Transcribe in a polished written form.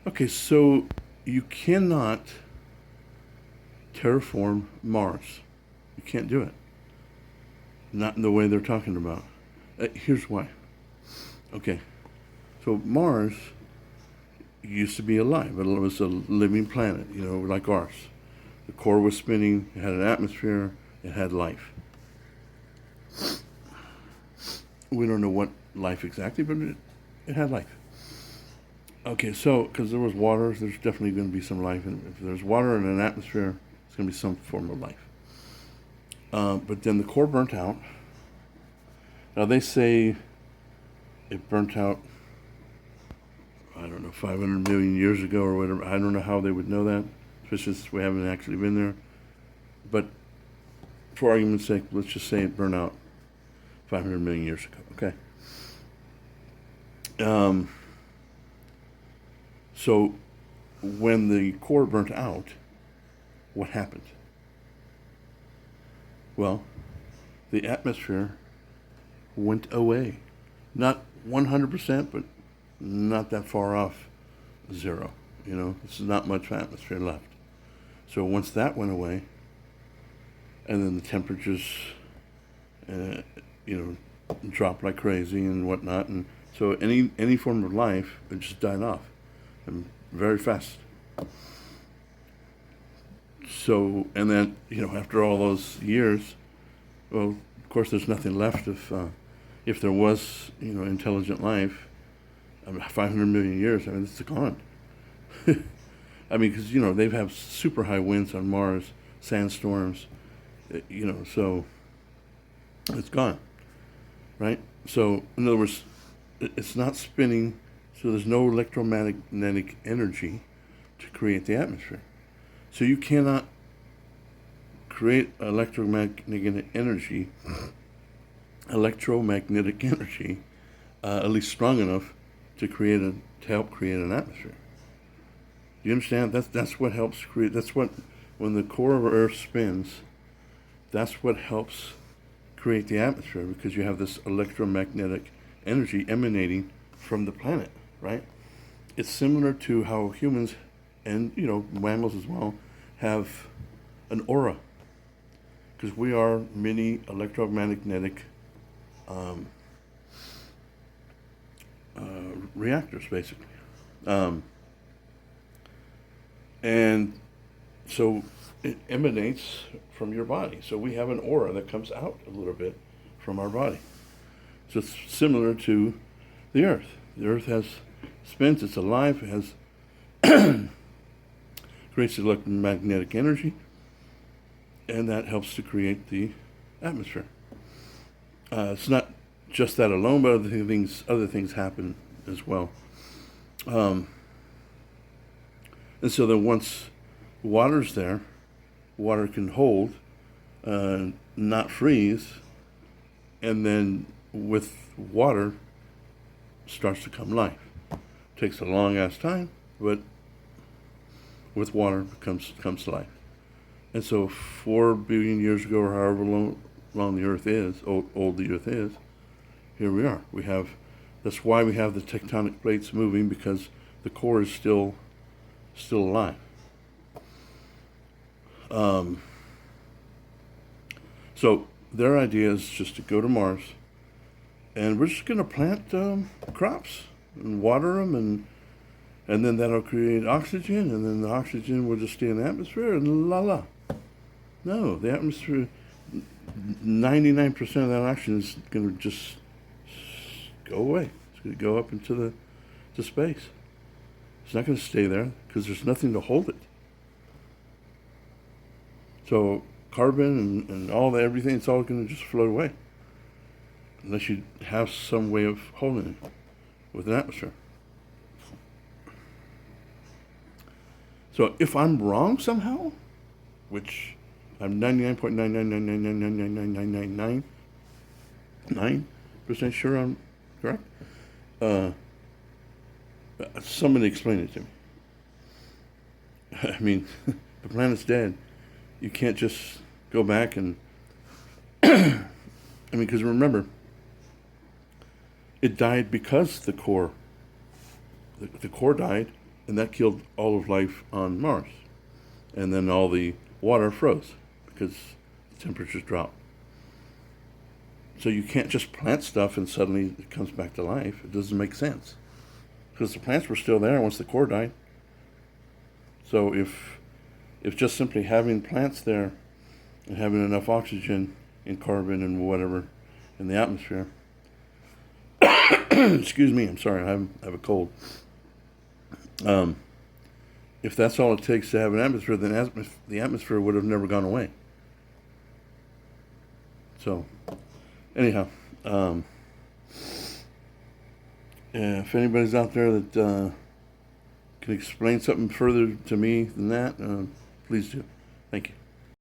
Okay, so you cannot terraform Mars. You can't do it. Not in the way they're talking about. Here's why. Okay, so Mars used to be alive. It was a living planet, like ours. The core was spinning, it had an atmosphere, it had life. We don't know what life exactly, but it had life. Okay, so because there was water, there's definitely going to be some life. And if there's water in an atmosphere, it's going to be some form of life. But then the core burnt out. Now they say it burnt out, I don't know, 500 million years ago or whatever. I don't know how they would know that, especially since we haven't actually been there. But for argument's sake, let's just say it burned out 500 million years ago. Okay. So when the core burnt out, what happened? Well, the atmosphere went away. Not 100%, but not that far off zero. This is not much atmosphere left. So once that went away, and then the temperatures, uh, dropped like crazy and whatnot, and so any form of life, it just died off, and very fast. So, and then after all those years, well, of course, there's nothing left if there was intelligent life. I mean, 500 million years. I mean, it's gone. I mean, because they have super high winds on Mars, sandstorms. So it's gone, right? So in other words, it's not spinning, so there's no electromagnetic energy to create the atmosphere. So you cannot create electromagnetic energy, at least strong enough to help create an atmosphere. Do you understand? That's what helps create. That's what when the core of Earth spins, that's what helps create the atmosphere because you have this electromagnetic energy emanating from the planet, right? It's similar to how humans and mammals as well have an aura because we are mini electromagnetic um, reactors basically, and so it emanates from your body. So we have an aura that comes out a little bit from our body. So it's similar to the Earth. The Earth spins, it's alive, it creates electromagnetic energy, and that helps to create the atmosphere. It's not just that alone, but other things happen as well. And so then once water's there, water can hold, not freeze, and then with water starts to come life. Takes a long ass time, but with water comes life. And so 4 billion years ago, or however long the Earth is, old the Earth is, here we are. That's why we have the tectonic plates moving, because the core is still alive. So their idea is just to go to Mars, and we're just going to plant crops and water them, and then that'll create oxygen, and then the oxygen will just stay in the atmosphere, and la la. No, the atmosphere, 99% of that oxygen is going to just go away. It's going to go up into the space. It's not going to stay there because there's nothing to hold it. So carbon and everything, it's all going to just float away unless you have some way of holding it with an atmosphere. So if I'm wrong somehow, which I'm 99.9999999% sure I'm correct, somebody explain it to me. I mean, the planet's dead. You can't just go back and I mean, because remember, it died because the core died and that killed all of life on Mars. And then all the water froze because the temperatures dropped. So you can't just plant stuff and suddenly it comes back to life. It doesn't make sense because the plants were still there once the core died. So if just simply having plants there and having enough oxygen and carbon and whatever in the atmosphere, excuse me, I'm sorry, I have a cold. If that's all it takes to have an atmosphere, then the atmosphere would have never gone away. So, anyhow, if anybody's out there that can explain something further to me than that, please do. Thank you.